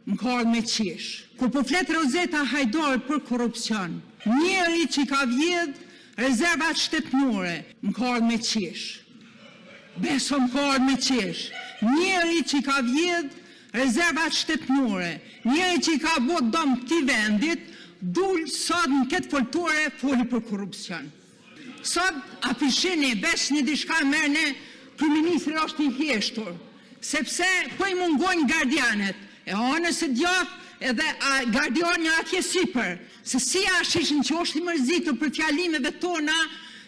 më ka ardhur me qesh. Kur po flet Rozeta Hajdari për korrupsion, njeri që ka vjedh rezervat shtetënore, më ka ardhur me qesh. Beso më ka ardhur me qesh. Njeri që ka vjedh rezervat shtetënore, njeri që ka bërë dëm këtij vendit, dul sot në këtë foltore foli për korrupsion. Sot afishini, besni diçka merrni, kryeministri është i heshtur, sepse po i mungojnë gardianet, e anës së djathtë edhe gardiani atje sipër, se si ashishin që është i mërzitur për fjalimeve tona,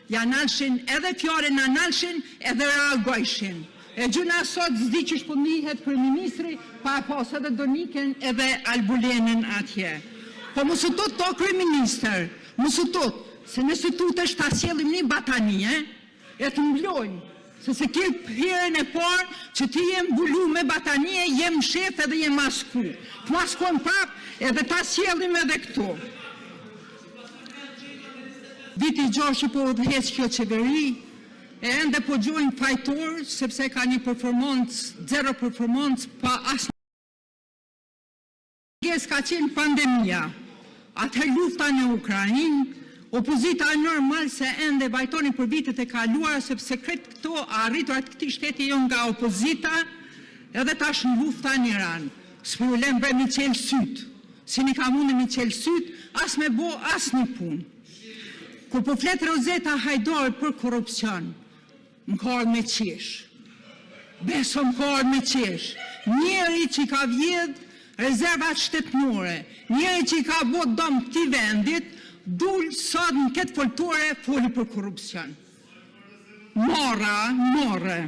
ja nalshin edhe fjalën na nalshin edhe reagojshin. E gjuna sot s'di që shpëndihet kryeministri, pa pas edhe Doniken edhe Albulenin atje. Po mos u tut to kryeministër, mos u tut, se nëse tutesh ta sjellim një batani, e të mblojnë, se ke herën e parë që ti je mbulu me batanie, jem shef edhe jem masku. Të maskojmë prap edhe ta sjellim edhe këtu. Viti 6 që po udhëheq kjo qeveri, e ende po gjojnë fajtor, sepse ka një performancë, zero performancë, pa asë në ka qenë pandemia. Atëherë lufta në Ukrainë, opozita normal se ende vajtoni për vitet e kaluara, sepse kretë këto arritur atë këtij shteti jo nga opozita, edhe tash në lufta në Iran. S'pulem bre mi qelë sytë, si një ka mundë mi qelë sytë, as me bo, as një punë. Kur po flet Rozeta Hajdari për korrupsion, më ka ardhur me qesh. Beso më ka ardhur me qesh. Njeri që ka vjedh rezervat shtetënore, njeri që ka bërë dëm këtij vendit, dul sot në këtë foltore foli për korrupsion. Morre.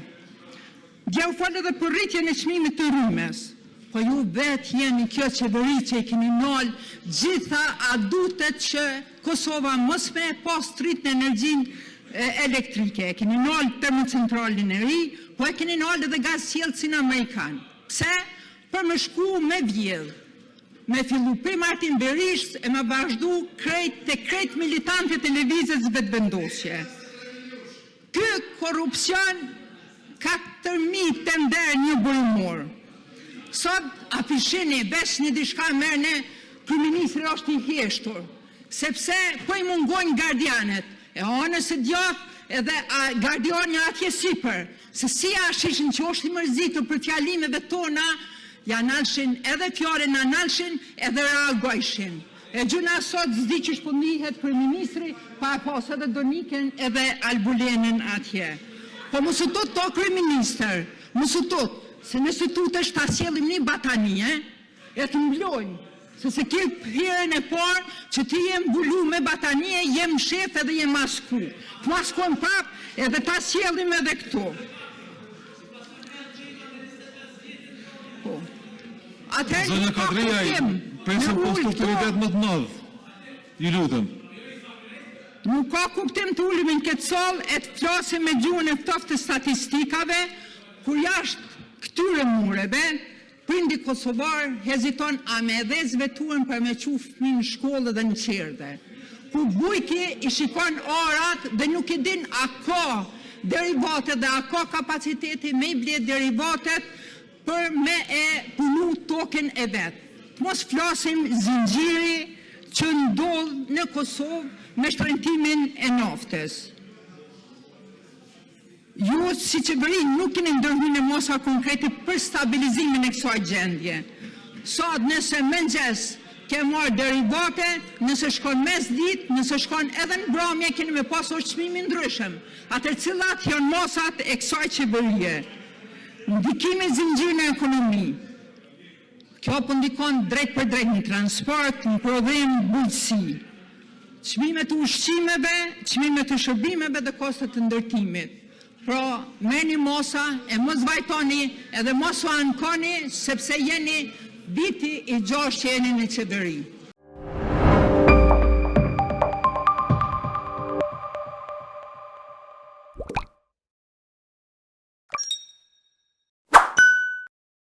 Dje u folë edhe për rritjen e çmimit të rrymes. Po ju vetë jeni kjo qeveri që i keni nol gjitha adutet që Kosova mos me pas rrit në energjinë elektrike. E keni nol termocentralin e ri, po e keni nol edhe gazsjellësin amerikan. Pse? Për me shku me vjedh. Me fillu për Martin Berisht e me vazhdu krejt militantët e lëvizjes vetëvendosje. Ky korrupsion 4.000 tender një burimor. Sot afishini, beshni diçka merrni, kryeministri është i heshtur, sepse po i mungojnë gardianet, e anës së djathtë edhe gardiani atje sipër, se si ashishin që është i mërzitur për fjalimeve tona, ja nalshin edhe fjalën na nalshin edhe reagojshin. E gjuna sot s'di që shpëndihet kryeministri, pa pas edhe Doniken edhe Albulenin atje. Po mos u tut to kryeministër, mos u tut, se nëse tutesh ta sjellim një batani, e të mblojnë, se ke herën e parë që ti je mbulu me batanie, jem shef edhe jem masku. Të maskojmë prap edhe ta sjellim edhe këtu. Zonja Kadriaj, presëm post autoritet më të madh. I lutem. Nuk ka kuptim të ulemi në këtë sallë e të flasim me gjuhën e ftoftë të statistikave, kur jashtë këtyre mureve, prindi kosovar heziton a me edhezve tuën për me qu fëmijë në shkollë dhe në qerdhe. Ku bujki i shikon orat dhe nuk i din a ka derivatet dhe a ka kapaciteti me i blet derivatet për me e punu token e vetë. Të mos flasim zinxhiri që ndodh në Kosovë me shtrëngimin e naftes. Ju si qeveri nuk keni ndërhyrë në mosa konkrete për stabilizimin e kësaj gjendje. Sot nëse mëngjes ke marrë derivate, nëse shkon mes ditë, nëse shkon edhe në mbrëmje, keni me pasur çmime ndryshëm. Atë cilat janë mosat e kësaj qeverie. Ndikimi i zinxhirit në ekonomi. Kjo po ndikon drejt për drejt në transport, në prodhim, bujqësi. Çmimet e ushqimeve, çmimet e shërbimeve dhe kostet e ndërtimit. Pra, merrni mosa e mos vajtoni edhe mos u ankoni sepse jeni viti i 6 që jeni në qeveri.